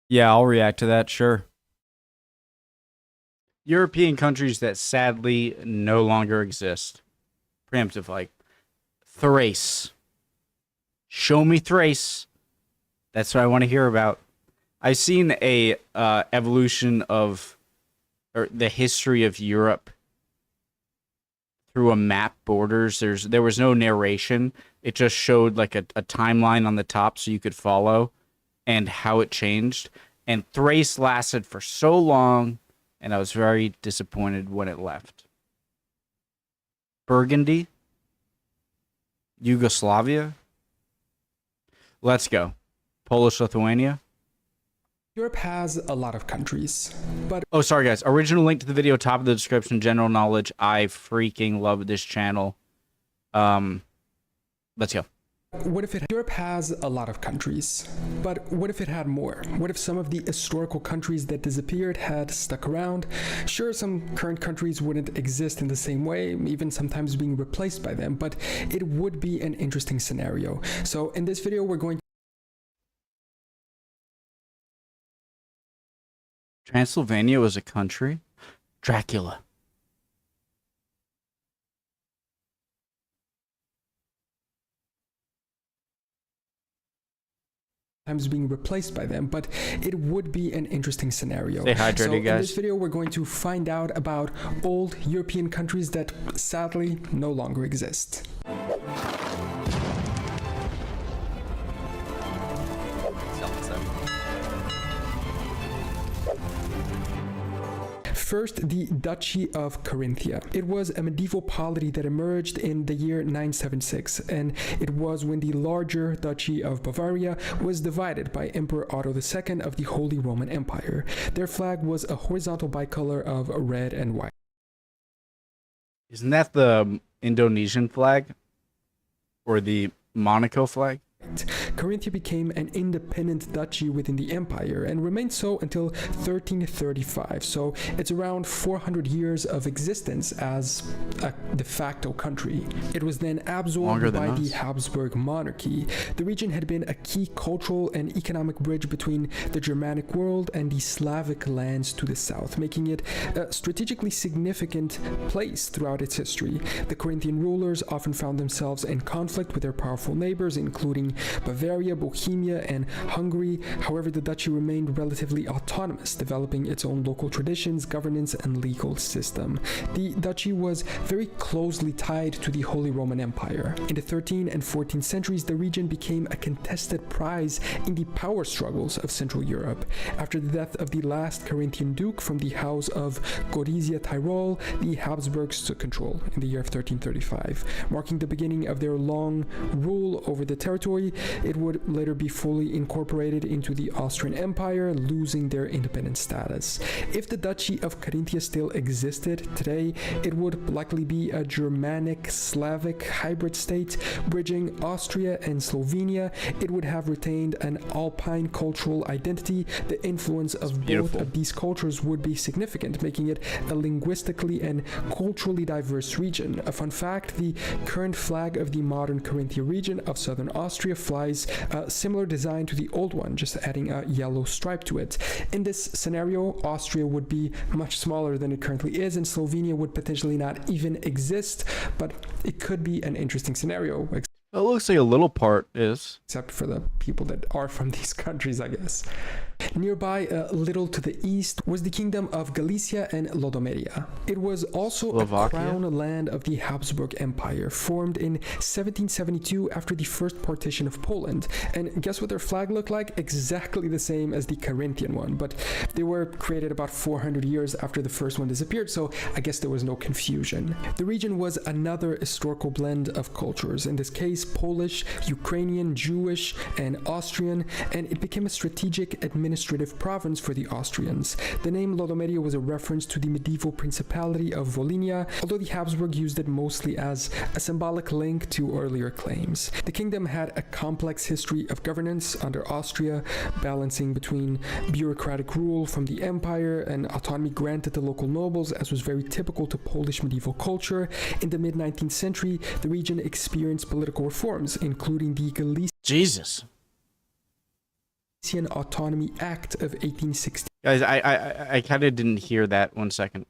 Yeah, I'll react to that, sure. European countries that sadly no longer exist. Preemptive, like Thrace. Show me Thrace. That's what I want to hear about. I've seen a evolution of or the history of Europe through a map borders. There was no narration. It just showed like a timeline on the top so you could follow and how it changed. And Thrace lasted for so long, and I was very disappointed when it left. Burgundy, Yugoslavia. Let's go. Polish Lithuania. Europe has a lot of countries, but oh, sorry guys. Original link to the video, top of the description. General knowledge. I freaking love this channel. Let's go. What if Europe has a lot of countries, but what if it had more? What if some of the historical countries that disappeared had stuck around? Sure, some current countries wouldn't exist in the same way, even sometimes being replaced by them, but it would be an interesting scenario. So in this video, we're going to Transylvania was a country? Dracula. being replaced by them, but it would be an interesting scenario. Stay hydrated, so guys. In this video, we're going to find out about old European countries that sadly no longer exist. First, the Duchy of Carinthia. It was a medieval polity that emerged in the year 976, and it was when the larger Duchy of Bavaria was divided by Emperor Otto II of the Holy Roman Empire. Their flag was a horizontal bicolor of red and white. Isn't that the Indonesian flag? Or the Monaco flag? Carinthia became an independent duchy within the empire and remained so until 1335, so it's around 400 years of existence as a de facto country. It was then absorbed by the Habsburg monarchy. The region had been a key cultural and economic bridge between the Germanic world and the Slavic lands to the south, making it a strategically significant place throughout its history. The Carinthian rulers often found themselves in conflict with their powerful neighbors, including Bavaria, Bohemia, and Hungary. However, the duchy remained relatively autonomous, developing its own local traditions, governance, and legal system. The duchy was very closely tied to the Holy Roman Empire. In the 13th and 14th centuries, the region became a contested prize in the power struggles of Central Europe. After the death of the last Carinthian duke from the house of Gorizia Tyrol, the Habsburgs took control in the year of 1335, marking the beginning of their long rule over the territory. It would later be fully incorporated into the Austrian Empire, losing their independent status. If the Duchy of Carinthia still existed today, it would likely be a Germanic-Slavic hybrid state, bridging Austria and Slovenia. It would have retained an Alpine cultural identity. The influence of both of these cultures would be significant, making it a linguistically and culturally diverse region. A fun fact, the current flag of the modern Carinthia region of southern Austria flies a similar design to the old one, just adding a yellow stripe to it. In this scenario, Austria would be much smaller than it currently is, and Slovenia would potentially not even exist, but it could be an interesting scenario. It looks like a little part is. Except for the people that are from these countries, I guess. Nearby, a little to the east, was the kingdom of Galicia and Lodomeria. It was also a crown land of the Habsburg Empire, formed in 1772 after the first partition of Poland. And guess what their flag looked like? Exactly the same as the Carinthian one, but they were created about 400 years after the first one disappeared, so I guess there was no confusion. The region was another historical blend of cultures, in this case Polish, Ukrainian, Jewish, and Austrian, and it became a strategic administrative province for the Austrians. The name Lodomeria was a reference to the medieval Principality of Volhynia, although the Habsburg used it mostly as a symbolic link to earlier claims. The kingdom had a complex history of governance under Austria, balancing between bureaucratic rule from the empire and autonomy granted to local nobles, as was very typical to Polish medieval culture. In the mid-19th century, the region experienced political reforms, including the Galician Jesus. Autonomy Act of 1860. Guys, I kind of didn't hear that 1 second.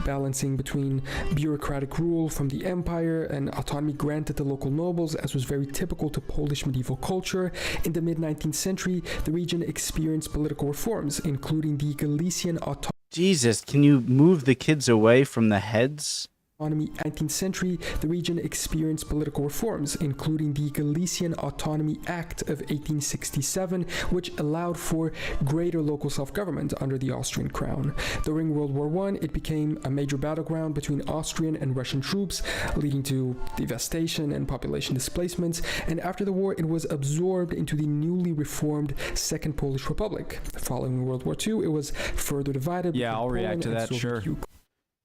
Balancing between bureaucratic rule from the empire and autonomy granted to local nobles, as was very typical to Polish medieval culture. In the mid-19th century, the region experienced political reforms, including the Galician Autonomy. Jesus, can you move the kids away from the heads? 19th century, the region experienced political reforms, including the Galician Autonomy Act of 1867, which allowed for greater local self-government under the Austrian crown. During World War I, it became a major battleground between Austrian and Russian troops, leading to devastation and population displacements, and after the war, it was absorbed into the newly reformed Second Polish Republic. Following World War II, it was further divided. Yeah, I'll react to that, sure. Ukraine.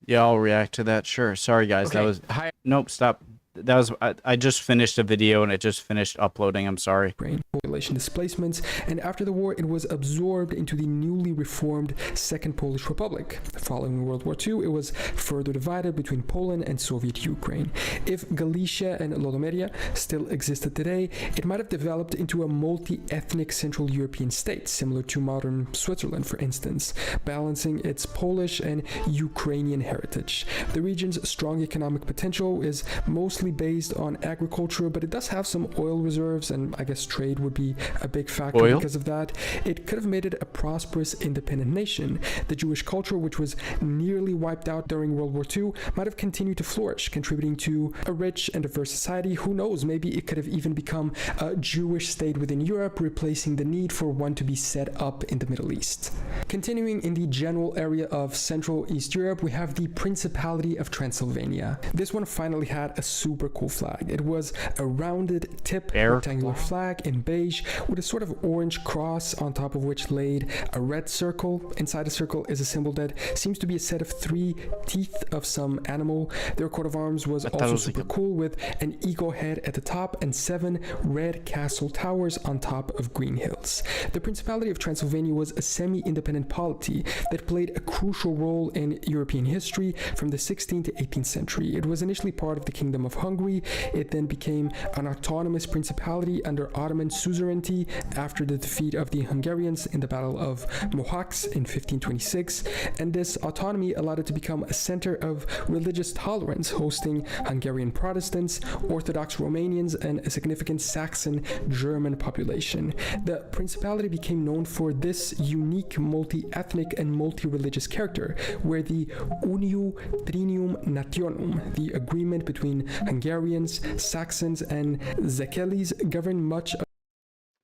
Yeah, I'll react to that. Sure. Sorry, guys. Okay. That was... Nope, stop. That was... I just finished a video and it just finished uploading. I'm sorry. Population displacements, and after the war, it was absorbed into the newly reformed Second Polish Republic. Following World War II, it was further divided between Poland and Soviet Ukraine. If Galicia and Lodomeria still existed today, it might have developed into a multi-ethnic Central European state, similar to modern Switzerland, for instance, balancing its Polish and Ukrainian heritage. The region's strong economic potential is mostly based on agriculture, but it does have some oil reserves, and I guess trade would be a big factor because of that. It could have made it a prosperous independent nation. The Jewish culture, which was nearly wiped out during World War II, might have continued to flourish, contributing to a rich and diverse society. Who knows, maybe it could have even become a Jewish state within Europe, replacing the need for one to be set up in the Middle East. Continuing in the general area of Central East Europe, we have the Principality of Transylvania. This one finally had a super cool flag. It was a rounded tip rectangular flag in beige with a sort of orange cross on top of which laid a red circle. Inside the circle is a symbol that seems to be a set of 3 teeth of some animal. Their coat of arms was also super cool, with an eagle head at the top and 7 red castle towers on top of green hills. The Principality of Transylvania was a semi-independent polity that played a crucial role in European history from the 16th to 18th century. It was initially part of the Kingdom of Hungary. It then became an autonomous principality under Ottoman suzerainty after the defeat of the Hungarians in the Battle of Mohacs in 1526, and this autonomy allowed it to become a center of religious tolerance, hosting Hungarian Protestants, Orthodox Romanians, and a significant Saxon German population. The principality became known for this unique multi-ethnic and multi-religious character, where the Uniu Trinium Nationum, the agreement between Hungarians, Saxons, and Zekelis, governed much of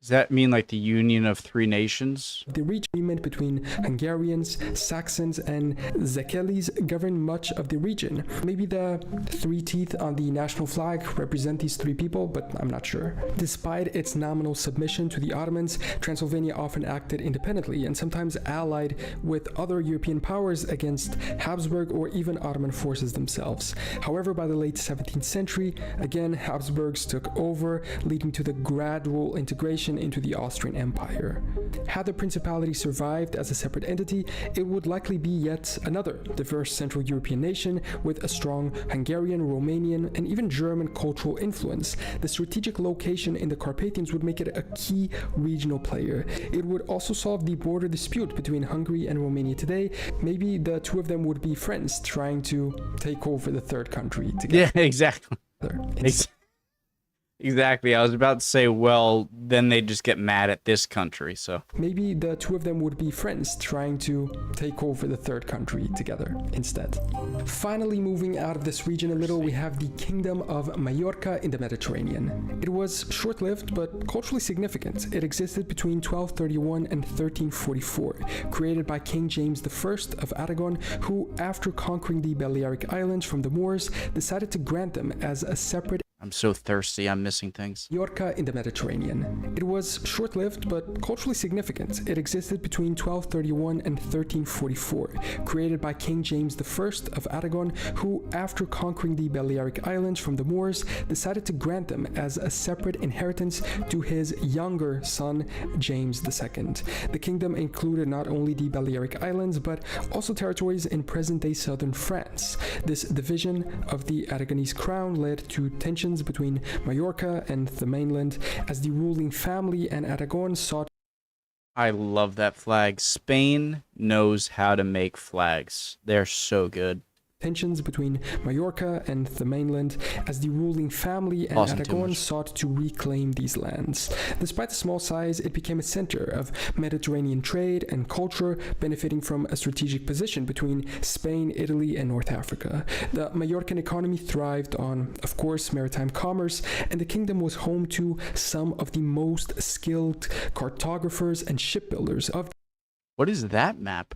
Does that mean like the Union of Three Nations? the agreement between Hungarians, Saxons, and Zekelis governed much of the region. Maybe the 3 teeth on the national flag represent these 3 people, but I'm not sure. Despite its nominal submission to the Ottomans, Transylvania often acted independently and sometimes allied with other European powers against Habsburg or even Ottoman forces themselves. However, by the late 17th century, again, Habsburgs took over, leading to the gradual integration into the Austrian Empire. Had the principality survived as a separate entity, it would likely be yet another diverse Central European nation with a strong Hungarian, Romanian, and even German cultural influence. The strategic location in the Carpathians would make it a key regional player. It would also solve the border dispute between Hungary and Romania today. Maybe the 2 of them would be friends, trying to take over the 3rd country together. Yeah, exactly. Exactly. I was about to say, well, then they just get mad at this country, so. Maybe the 2 of them would be friends, trying to take over the 3rd country together instead. Finally, moving out of this region a little, we have the Kingdom of Majorca in the Mediterranean. It was short-lived, but culturally significant. It existed between 1231 and 1344, created by King James I of Aragon, who, after conquering the Balearic Islands from the Moors, decided to grant them as a separate I'm so thirsty, I'm missing things. Majorca in the Mediterranean. It was short-lived, but culturally significant. It existed between 1231 and 1344, created by King James I of Aragon, who, after conquering the Balearic Islands from the Moors, decided to grant them as a separate inheritance to his younger son, James II. The kingdom included not only the Balearic Islands, but also territories in present-day southern France. This division of the Aragonese crown led to tensions between Majorca and the mainland, as the ruling family and Aragon sought I love that flag. Spain knows how to make flags. They're so good. Tensions between Majorca and the mainland as the ruling family and Awesome, too Aragon much. sought to reclaim these lands. Despite the small size, it became a center of Mediterranean trade and culture, benefiting from a strategic position between Spain, Italy, and North Africa. The Majorcan economy thrived on, of course, maritime commerce, and the kingdom was home to some of the most skilled cartographers and shipbuilders of. What is that map?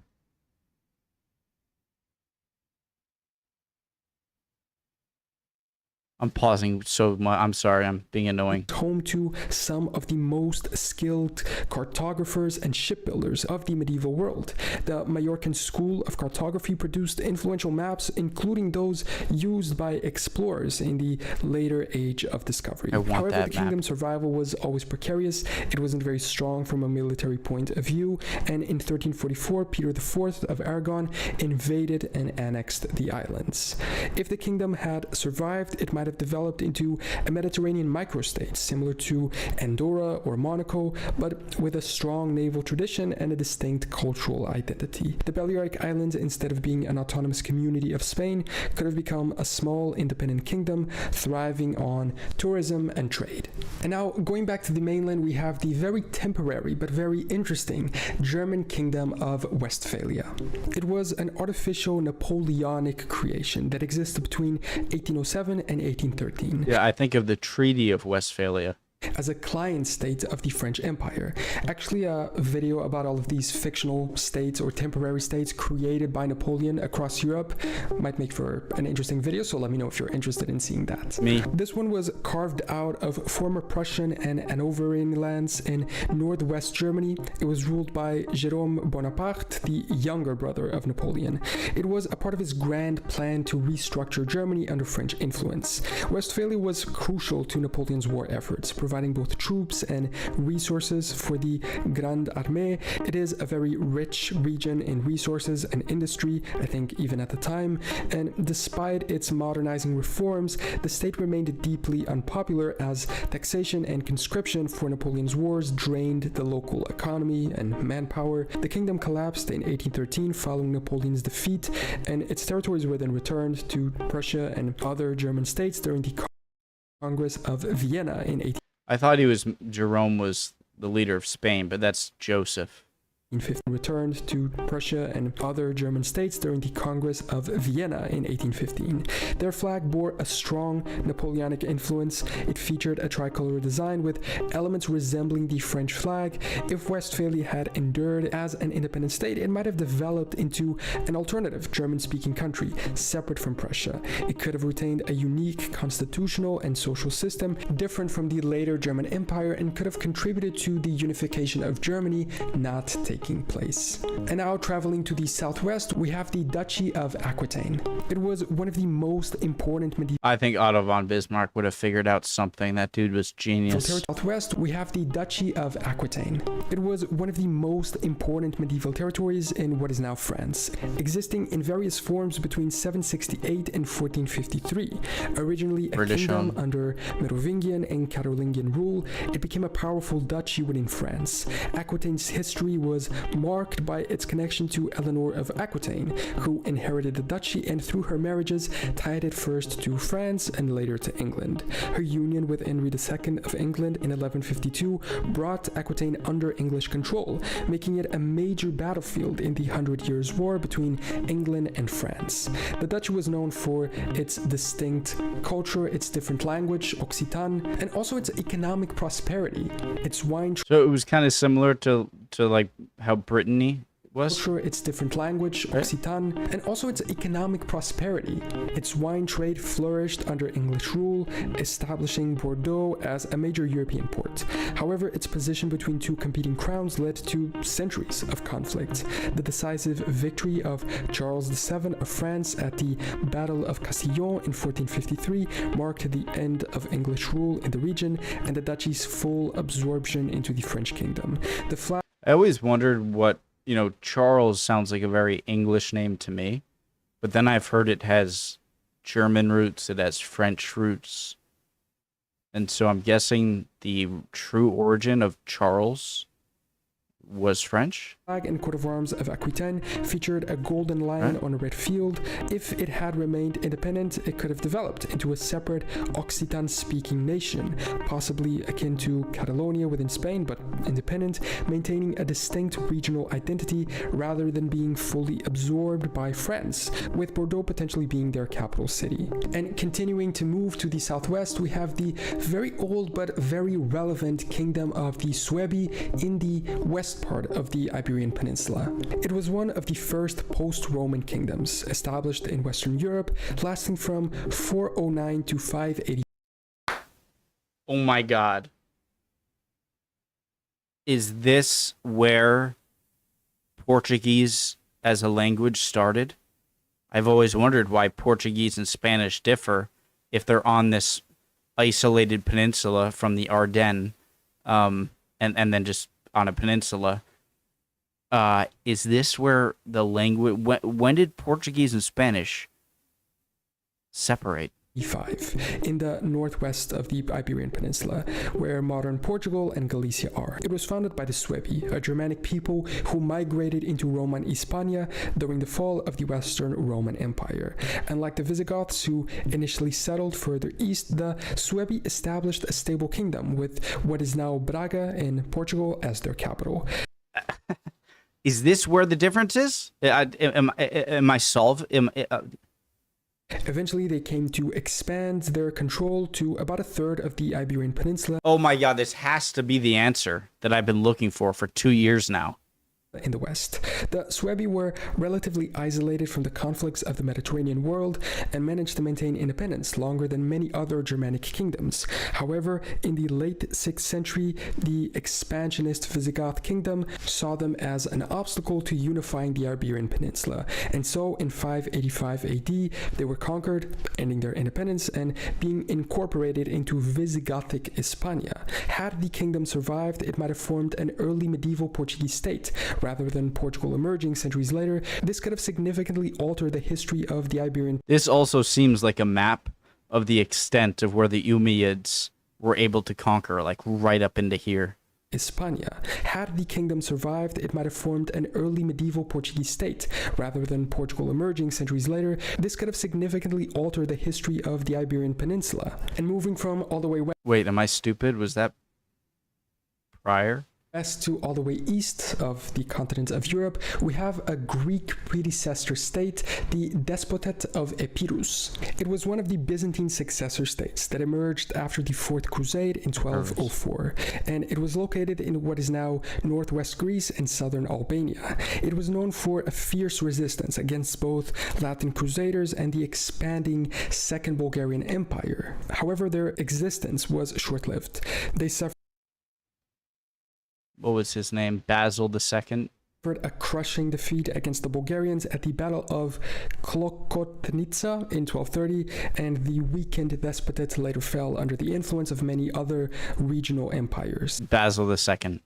I'm pausing so much. I'm sorry. I'm being annoying. Home to some of the most skilled cartographers and shipbuilders of the medieval world. The Majorcan school of cartography produced influential maps, including those used by explorers in the later age of discovery. However, the kingdom's survival was always precarious. It wasn't very strong from a military point of view, and in 1344, Peter IV of Aragon invaded and annexed the islands. If the kingdom had survived, it might have developed into a Mediterranean microstate similar to Andorra or Monaco, but with a strong naval tradition and a distinct cultural identity. The Balearic Islands, instead of being an autonomous community of Spain, could have become a small independent kingdom thriving on tourism and trade. And now, going back to the mainland, we have the very temporary but very interesting German kingdom of Westphalia. It was an artificial Napoleonic creation that existed between 1807 and 1813. Yeah, I think of the Treaty of Westphalia as a client state of the French Empire. Actually, a video about all of these fictional states or temporary states created by Napoleon across Europe might make for an interesting video, so let me know if you're interested in seeing that. Me. This one was carved out of former Prussian and Hanoverian lands in northwest Germany. It was ruled by Jérôme Bonaparte, the younger brother of Napoleon. It was a part of his grand plan to restructure Germany under French influence. Westphalia was crucial to Napoleon's war efforts, providing both troops and resources for the Grande Armée. It is a very rich region in resources and industry, I think even at the time, and despite its modernizing reforms, the state remained deeply unpopular as taxation and conscription for Napoleon's wars drained the local economy and manpower. The kingdom collapsed in 1813 following Napoleon's defeat, and its territories were then returned to Prussia and other German states during the Congress of Vienna in 18. I thought Jerome was the leader of Spain, but that's Joseph. Returned to Prussia and other German states during the Congress of Vienna in 1815. Their flag bore a strong Napoleonic influence. It featured a tricolor design with elements resembling the French flag. If Westphalia had endured as an independent state, it might have developed into an alternative German-speaking country, separate from Prussia. It could have retained a unique constitutional and social system, different from the later German Empire, and could have contributed to the unification of Germany, not taking place. And now, traveling to the southwest, we have the Duchy of Aquitaine. It was one of the most important medieval. I think Otto von Bismarck would have figured out something. That dude was genius. Southwest, we have the Duchy of Aquitaine. It was one of the most important medieval territories in what is now France, existing in various forms between 768 and 1453. Originally a British kingdom owned. under Merovingian and Carolingian rule, it became a powerful duchy within France. Aquitaine's history was marked by its connection to Eleanor of Aquitaine, who inherited the duchy and through her marriages tied it first to France and later to England. Her union with Henry II of England in 1152 brought Aquitaine under English control, making it a major battlefield in the 100 Years' War between England and France. The duchy was known for its distinct culture, its different language, Occitan, and also its economic prosperity. Its wine So it was kind of similar to like how Brittany was. culture, its different language, Occitan, and also its economic prosperity. Its wine trade flourished under English rule, establishing Bordeaux as a major European port. However, its position between two competing crowns led to centuries of conflict. The decisive victory of Charles VII of France at the Battle of Castillon in 1453 marked the end of English rule in the region and the duchy's full absorption into the French kingdom. The flag I always wondered what, Charles sounds like a very English name to me, but then I've heard it has German roots, it has French roots, and so I'm guessing the true origin of Charles was French. Flag and coat of arms of Aquitaine featured a golden lion on a red field. If it had remained independent, it could have developed into a separate Occitan-speaking nation, possibly akin to Catalonia within Spain, but independent, maintaining a distinct regional identity rather than being fully absorbed by France, with Bordeaux potentially being their capital city. And continuing to move to the southwest, we have the very old but very relevant kingdom of the Suebi in the west part of the Iberian Peninsula. It was one of the first post-Roman kingdoms established in Western Europe, lasting from 409 to 580. Oh my god. Is this where Portuguese as a language started? I've always wondered why Portuguese and Spanish differ if they're on this isolated peninsula from the Ardennes, and then just on a peninsula. Is this where the language... When did Portuguese and Spanish separate? In the northwest of the Iberian Peninsula, where modern Portugal and Galicia are. It was founded by the Suebi, a Germanic people who migrated into Roman Hispania during the fall of the Western Roman Empire. And like the Visigoths, who initially settled further east, the Suebi established a stable kingdom with what is now Braga in Portugal as their capital. Is this where the difference is? Am I solved? Eventually, they came to expand their control to about a third of the Iberian Peninsula. Oh my god, this has to be the answer that I've been looking for 2 years now. In the west, the Suebi were relatively isolated from the conflicts of the Mediterranean world and managed to maintain independence longer than many other Germanic kingdoms. However, in the late 6th century, the expansionist Visigoth kingdom saw them as an obstacle to unifying the Iberian Peninsula, and so in 585 AD, they were conquered, ending their independence and being incorporated into Visigothic Hispania. Had the kingdom survived, it might have formed an early medieval Portuguese state. Rather than Portugal emerging centuries later, this could have significantly altered the history of the Iberian. This also seems like a map of the extent of where the Umayyads were able to conquer, like right up into here. Hispania. Had the kingdom survived, it might have formed an early medieval Portuguese state. Rather than Portugal emerging centuries later, this could have significantly altered the history of the Iberian Peninsula. And moving from all the way west. Wait, am I stupid? Was that prior? West to all the way east of the continent of Europe, we have a Greek predecessor state, the Despotate of Epirus. It was one of the Byzantine successor states that emerged after the Fourth Crusade in 1204, and it was located in what is now northwest Greece and southern Albania. It was known for a fierce resistance against both Latin Crusaders and the expanding Second Bulgarian Empire. However, their existence was short-lived. They suffered What was his name? Basil II? A crushing defeat against the Bulgarians at the Battle of Klokotnitsa in 1230, and the weakened despotate later fell under the influence of many other regional empires. Basil II.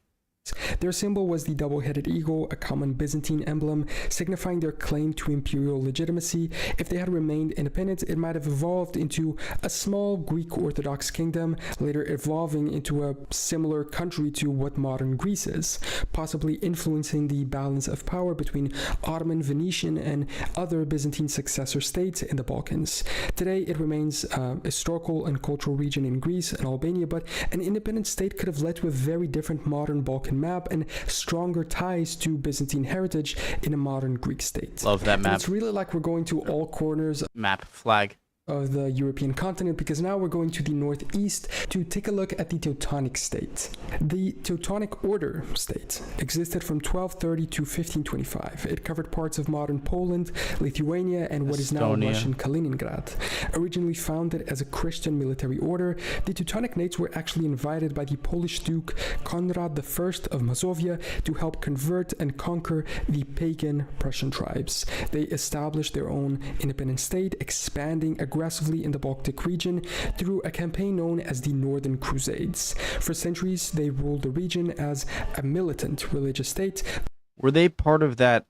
Their symbol was the double-headed eagle, a common Byzantine emblem, signifying their claim to imperial legitimacy. If they had remained independent, it might have evolved into a small Greek Orthodox kingdom, later evolving into a similar country to what modern Greece is, possibly influencing the balance of power between Ottoman, Venetian, and other Byzantine successor states in the Balkans. Today, it remains a historical and cultural region in Greece and Albania, but an independent state could have led to a very different modern Balkan map and stronger ties to Byzantine heritage in a modern Greek state. Love that map. And it's really like we're going to all corners map flag of the European continent, because now we're going to the northeast to take a look at the Teutonic state. The Teutonic Order state existed from 1230 to 1525. It covered parts of modern Poland, Lithuania, and what is now Russian Kaliningrad. Originally founded as a Christian military order, the Teutonic Knights were actually invited by the Polish Duke Konrad I of Mazovia to help convert and conquer the pagan Prussian tribes. They established their own independent state, expanding aggressively in the Baltic region through a campaign known as the Northern Crusades. For centuries, they ruled the region as a militant religious state. Were they part of that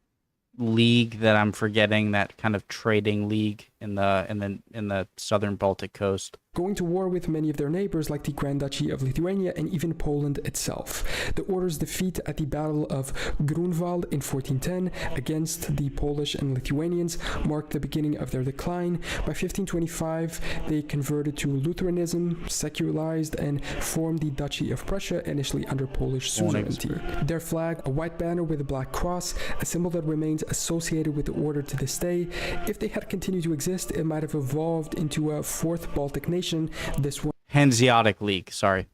league that I'm forgetting, that kind of trading league in the southern Baltic coast. Going to war with many of their neighbors like the Grand Duchy of Lithuania and even Poland itself. The order's defeat at the Battle of Grunwald in 1410 against the Polish and Lithuanians marked the beginning of their decline. By 1525, they converted to Lutheranism, secularized, and formed the Duchy of Prussia, initially under Polish suzerainty. Their flag, a white banner with a black cross, a symbol that remains associated with the order to this day. If they had continued to exist, it might have evolved into a fourth Baltic nation. This one Hanseatic League, sorry.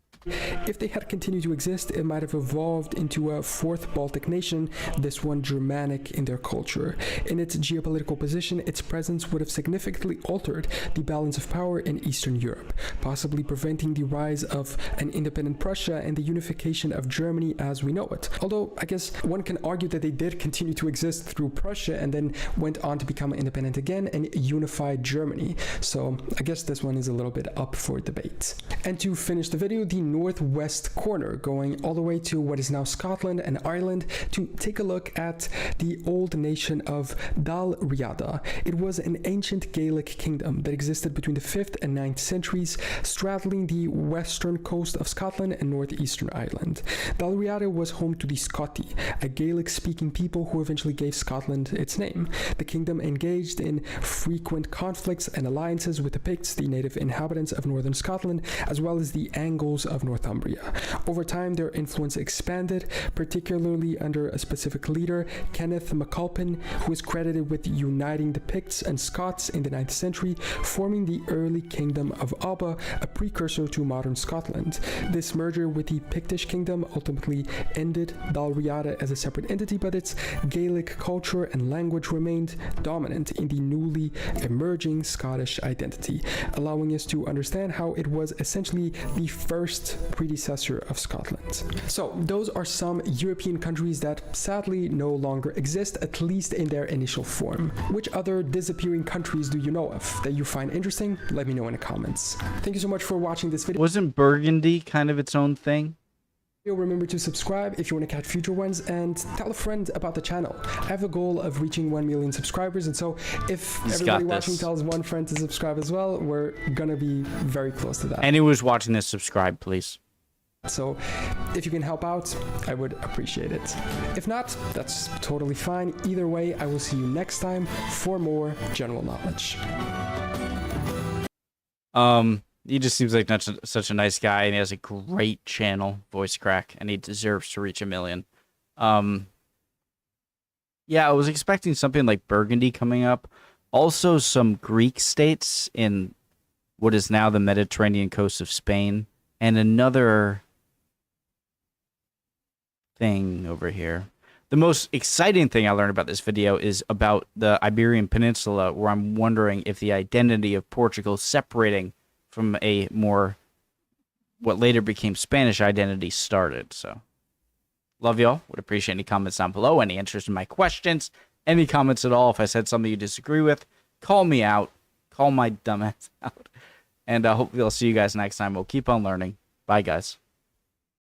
If they had continued to exist, it might have evolved into a fourth Baltic nation, this one Germanic in their culture. In its geopolitical position, its presence would have significantly altered the balance of power in Eastern Europe, possibly preventing the rise of an independent Prussia and the unification of Germany as we know it. Although, I guess one can argue that they did continue to exist through Prussia and then went on to become independent again and unified Germany. So I guess this one is a little bit up for debate. And to finish the video, the northwest corner, going all the way to what is now Scotland and Ireland, to take a look at the old nation of Dal Riata. It was an ancient Gaelic kingdom that existed between the 5th and 9th centuries, straddling the western coast of Scotland and northeastern Ireland. Dal Riata was home to the Scotti, a Gaelic-speaking people who eventually gave Scotland its name. The kingdom engaged in frequent conflicts and alliances with the Picts, the native inhabitants of northern Scotland, as well as the Angles of Northumbria. Over time, their influence expanded, particularly under a specific leader, Kenneth MacAlpin, who is credited with uniting the Picts and Scots in the 9th century, forming the early kingdom of Alba, a precursor to modern Scotland. This merger with the Pictish kingdom ultimately ended Dal Riata as a separate entity, but its Gaelic culture and language remained dominant in the newly emerging Scottish identity, allowing us to understand how it was essentially the first predecessor of Scotland. So those are some European countries that sadly no longer exist, at least in their initial form. Which other disappearing countries do you know of that you find interesting? Let me know in the comments. Thank you so much for watching this video. Wasn't Burgundy kind of its own thing? Remember to subscribe if you want to catch future ones, and tell a friend about the channel. I have a goal of reaching 1 million subscribers, and so if everybody watching tells one friend to subscribe as well, we're gonna be very close to that. Anyone who's watching this, subscribe, please. So if you can help out, I would appreciate it. If not, that's totally fine. Either way, I will see you next time for more general knowledge. He just seems like such a nice guy, and he has a great channel, Voice Crack, and he deserves to reach 1 million. Yeah, I was expecting something like Burgundy coming up. Also, some Greek states in what is now the Mediterranean coast of Spain, and another thing over here. The most exciting thing I learned about this video is about the Iberian Peninsula, where I'm wondering if the identity of Portugal is separating from a more, what later became Spanish identity started. So, love y'all. Would appreciate any comments down below, any interest in my questions, any comments at all. If I said something you disagree with, call me out. Call my dumbass out. And I hope we'll see you guys next time. We'll keep on learning. Bye, guys.